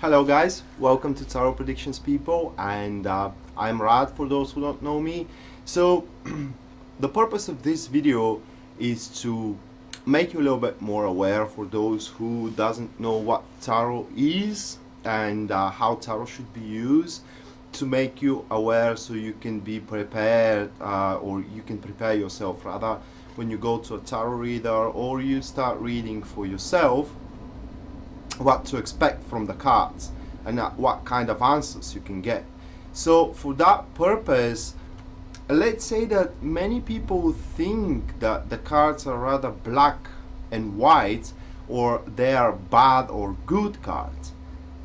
Hello guys, welcome to Tarot Predictions people, and I'm Rad for those who don't know me. So the purpose of this video is to make you a little bit more aware for those who doesn't know what tarot is and how tarot should be used, to make you aware so you can be prepared, or you can prepare yourself rather when you go to a tarot reader or you start reading for yourself, what to expect from the cards and what kind of answers you can get. So for that purpose, let's say that many people think that the cards are rather black and white, or they are bad or good cards.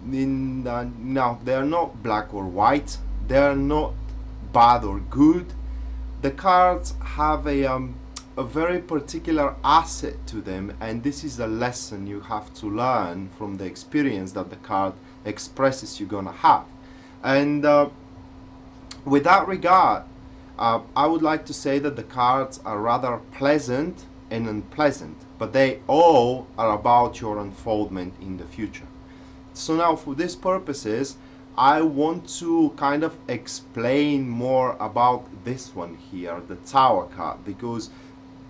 No, they are not black or white, they are not bad or good. The cards have a very particular asset to them, and this is a lesson you have to learn from the experience that the card expresses you're gonna have. And with that regard, I would like to say that the cards are rather pleasant and unpleasant, but they all are about your unfoldment in the future. So now for these purposes, I want to kind of explain more about this one here, the Tower card, because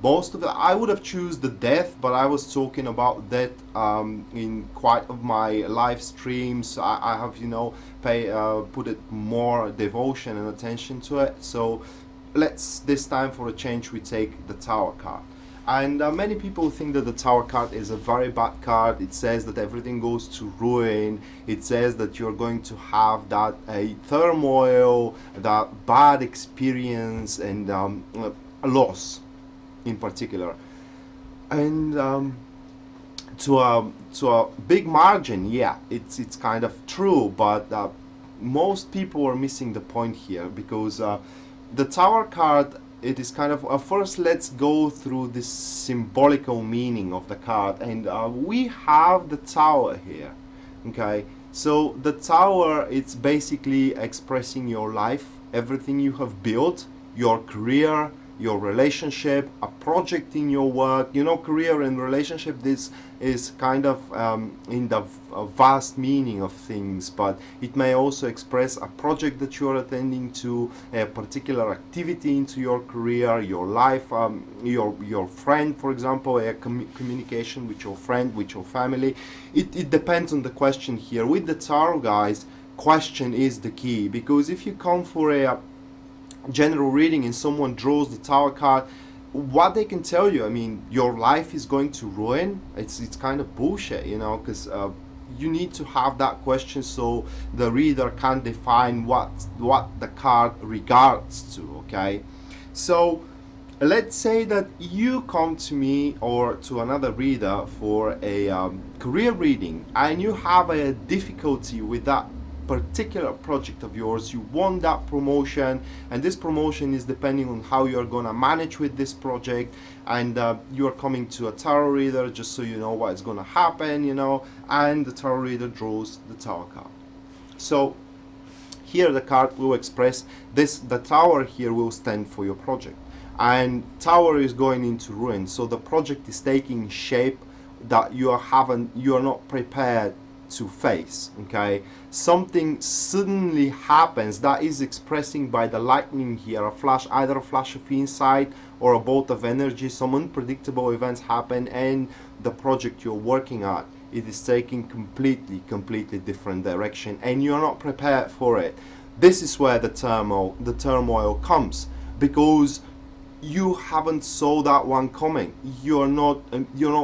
most of the, I would have choose the Death, but I was talking about that in quite of my live streams. I have, you know, put it more devotion and attention to it. So let's, this time for a change, we take the Tower card. And many people think that the Tower card is a very bad card. It says that everything goes to ruin. It says that you're going to have that turmoil, that bad experience, and a loss in particular. And to a big margin, yeah, it's kind of true, but most people are missing the point here, because the Tower card, it is kind of first let's go through this symbolical meaning of the card. And we have the Tower here, okay? So the Tower, it's basically expressing your life, everything you have built, your career, your relationship, a project in your work. You know, career and relationship, this is kind of in the vast meaning of things, but it may also express a project that you're attending to, a particular activity into your career, your life, your friend, for example, a communication with your friend, with your family. It depends on the question here. With the Tarot, guys, question is the key, because if you come for a general reading and someone draws the Tower card, what they can tell you, I mean, your life is going to ruin, it's kind of bullshit, you know, because you need to have that question so the reader can define what the card regards to, okay? So let's say that you come to me or to another reader for a career reading, and you have a difficulty with that particular project of yours. You want that promotion, and this promotion is depending on how you're gonna manage with this project, and you're coming to a tarot reader just so you know what's gonna happen, you know, and the tarot reader draws the Tower card. So here the card will express this, the Tower here will stand for your project, and Tower is going into ruin, so the project is taking shape that you are not prepared to face, okay? Something suddenly happens that is expressing by the lightning here, a flash, either a flash of insight or a bolt of energy. Some unpredictable events happen, and the project you're working at, it is taking completely different direction, and you're not prepared for it. This is where the turmoil comes, because you haven't saw that one coming. You're not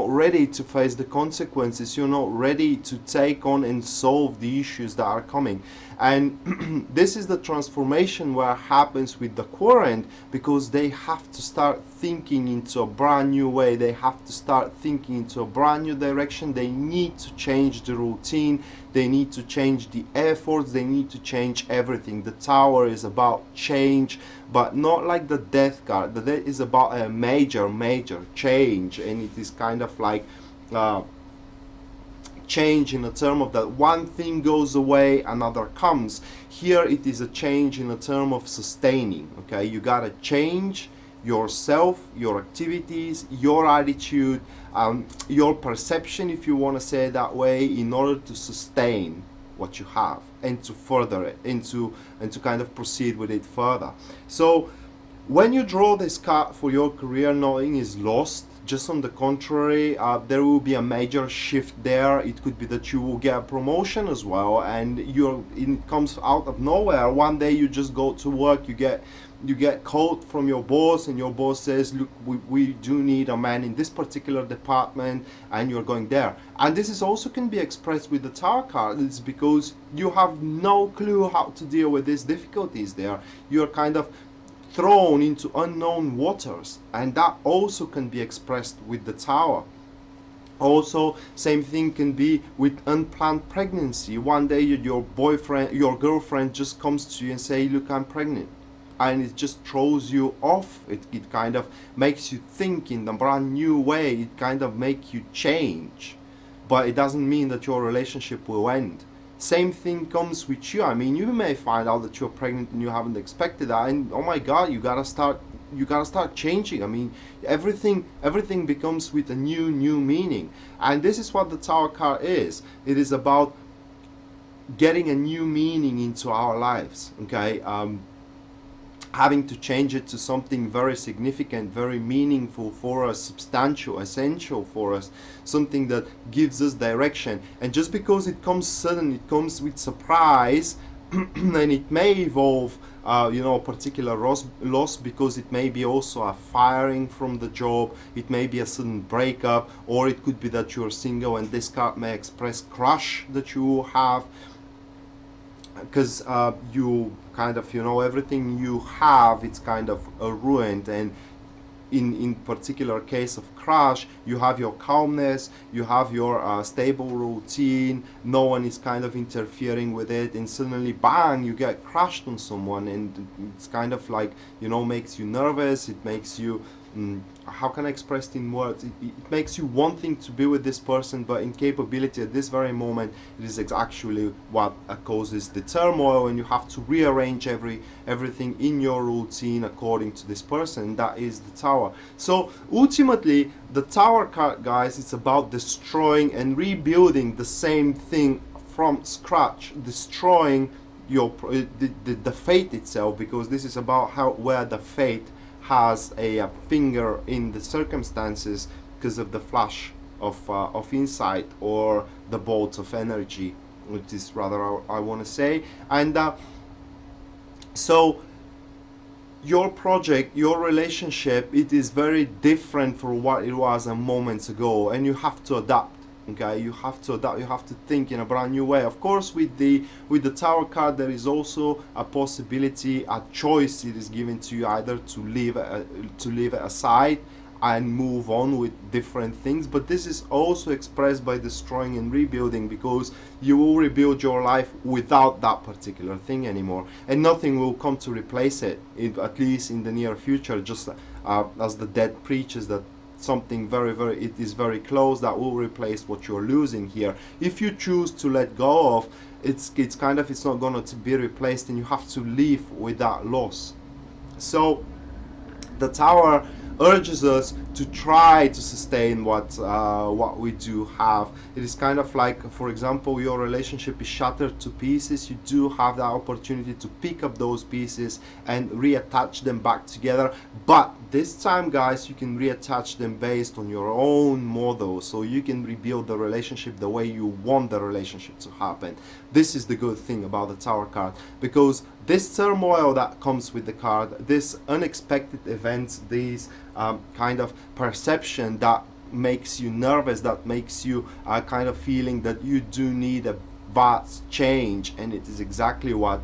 ready to face the consequences. You're not ready to take on and solve the issues that are coming. And this is the transformation where happens with the current, because they have to start thinking into a brand new way. They have to start thinking into a brand new direction. They need to change the routine. They need to change the efforts. They need to change everything. The Tower is about change, but not like the Death card. The Death is about a major change, and it is kind of like change in a term of that one thing goes away, another comes. Here it is a change in a term of sustaining, okay? You gotta change yourself, your activities, your attitude, your perception, if you want to say it that way, in order to sustain what you have and to further it and to kind of proceed with it further. So when you draw this card for your career, nothing is lost. Just on the contrary, there will be a major shift there. It could be that you will get a promotion as well, and it comes out of nowhere. One day you just go to work, you get called from your boss, and your boss says, look, we do need a man in this particular department, and you're going there. And this is also can be expressed with the Tower card. It's because you have no clue how to deal with these difficulties there. You're kind of thrown into unknown waters, and that also can be expressed with the Tower. Also, same thing can be with unplanned pregnancy. One day your girlfriend just comes to you and say, look, I'm pregnant, and it just throws you off. It kind of makes you think in a brand new way. It kind of makes you change, but it doesn't mean that your relationship will end. Same thing comes with you. I mean, you may find out that you're pregnant and you haven't expected that, and oh my God, you gotta start changing. I mean, everything becomes with a new meaning, and this is what the Tower card is. It is about getting a new meaning into our lives. Okay, having to change it to something very significant, very meaningful for us, substantial, essential for us, something that gives us direction. And just because it comes sudden, it comes with surprise, and it may involve a particular loss, because it may be also a firing from the job, it may be a sudden breakup, or it could be that you're single, and this card may express crush that you have, because you kind of, everything you have, it's kind of ruined. And in particular case of crush, you have your calmness, you have your stable routine, no one is kind of interfering with it, and suddenly bang, you get crushed on someone, and it's kind of like, makes you nervous. It makes you how can I express it in words? It makes you wanting to be with this person, but incapability at this very moment, it is actually what causes the turmoil, and you have to rearrange everything in your routine according to this person. That is the Tower. So ultimately, the Tower card, guys, it's about destroying and rebuilding the same thing from scratch, destroying your the fate itself, because this is about where the fate has a finger in the circumstances because of the flash of insight, or the bolt of energy, which is rather I want to say. And so your project, your relationship, it is very different from what it was a moment ago, and you have to adapt. Okay, you have to adapt, you have to think in a brand new way. Of course, with the Tower card, there is also a possibility, a choice it is given to you, either to leave it aside and move on with different things. But this is also expressed by destroying and rebuilding, because you will rebuild your life without that particular thing anymore, and nothing will come to replace it, at least in the near future. Just as the dead preaches that something it is very close that will replace what you're losing here. If you choose to let go of, it's not going to be replaced, and you have to live with that loss. So the Tower urges us to try to sustain what we do have. It is kind of like, for example, your relationship is shattered to pieces. You do have the opportunity to pick up those pieces and reattach them back together, but this time, guys, you can reattach them based on your own model, so you can rebuild the relationship the way you want the relationship to happen. This is the good thing about the Tower card, because this turmoil that comes with the card, this unexpected events, these kind of perception that makes you nervous, that makes you kind of feeling that you do need a vast change, and it is exactly what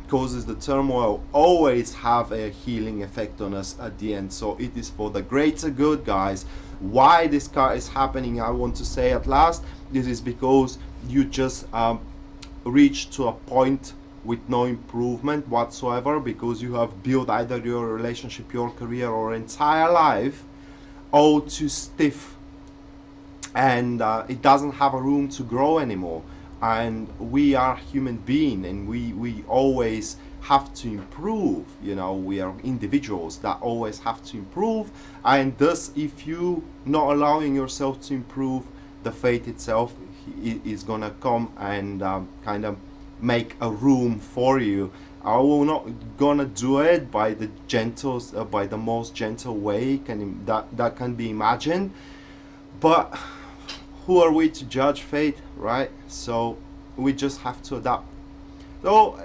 causes the turmoil, always have a healing effect on us at the end. So it is for the greater good, guys. Why this card is happening, I want to say at last, this is because you just reach to a point with no improvement whatsoever, because you have built either your relationship, your career, or entire life all too stiff, and it doesn't have a room to grow anymore. And we are human beings, and we always have to improve. We are individuals that always have to improve, and thus if you not allowing yourself to improve, the fate itself, he is gonna come and kind of make a room for you. I will not gonna do it by the by the most gentle way that can be imagined, but who are we to judge fate, right? So we just have to adapt. So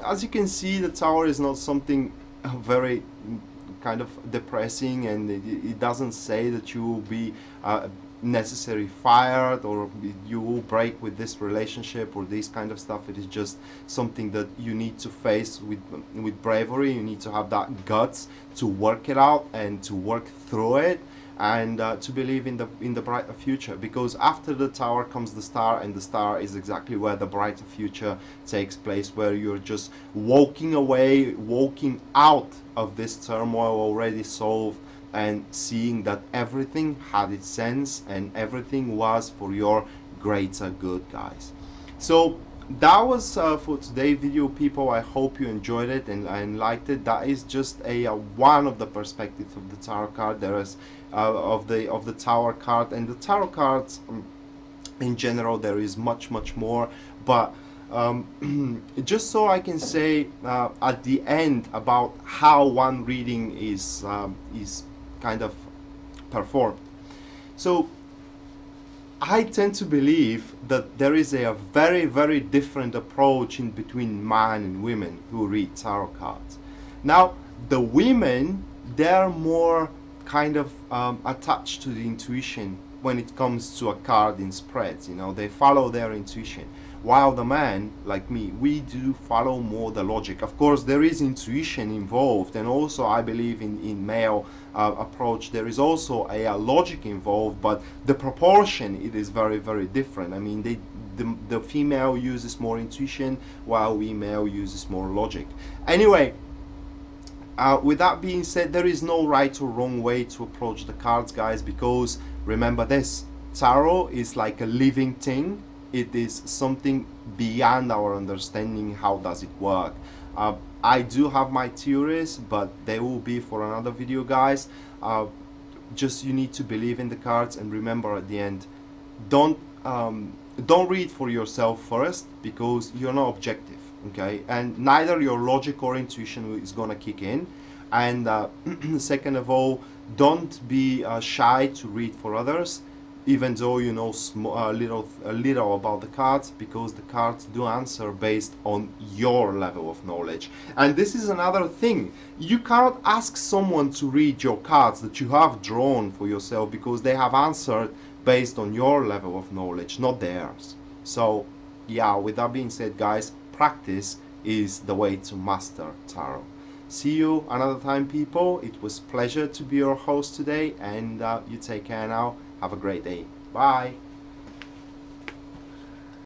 as you can see, the tower is not something very kind of depressing, and it doesn't say that you will be necessarily fired or you will break with this relationship or this kind of stuff. It is just something that you need to face with bravery. You need to have that guts to work it out and to work through it, and to believe in the brighter future, because after the tower comes the star, and the star is exactly where the brighter future takes place, where you're just walking away, walking out of this turmoil already solved, and seeing that everything had its sense and everything was for your greater good, guys. So that was for today's video, people. I hope you enjoyed it and liked it. That is just a one of the perspectives of the tarot card. There is of the tower card, and the tarot cards in general there is much more, but just so I can say at the end about how one reading is kind of performed. So I tend to believe that there is a very different approach in between men and women who read tarot cards. Now the women, they're more kind of attached to the intuition when it comes to a card in spreads. You know, they follow their intuition, while the man like me, we do follow more the logic. Of course there is intuition involved, and also I believe in male approach there is also a logic involved, but the proportion, it is very different. I mean, the female uses more intuition while we male uses more logic. Anyway, with that being said, there is no right or wrong way to approach the cards, guys, because remember this, tarot is like a living thing. It is something beyond our understanding. How does it work? I do have my theories, but they will be for another video, guys. Just you need to believe in the cards, and remember at the end, don't read for yourself first, because you're not objective, okay? And neither your logic or intuition is gonna kick in. And second of all, don't be shy to read for others, even though you know a little about the cards, because the cards do answer based on your level of knowledge. And this is another thing, you cannot ask someone to read your cards that you have drawn for yourself, because they have answered based on your level of knowledge, not theirs. So yeah, with that being said, guys, practice is the way to master tarot. See you another time, people. It was a pleasure to be your host today, and you take care now. Have a great day. Bye.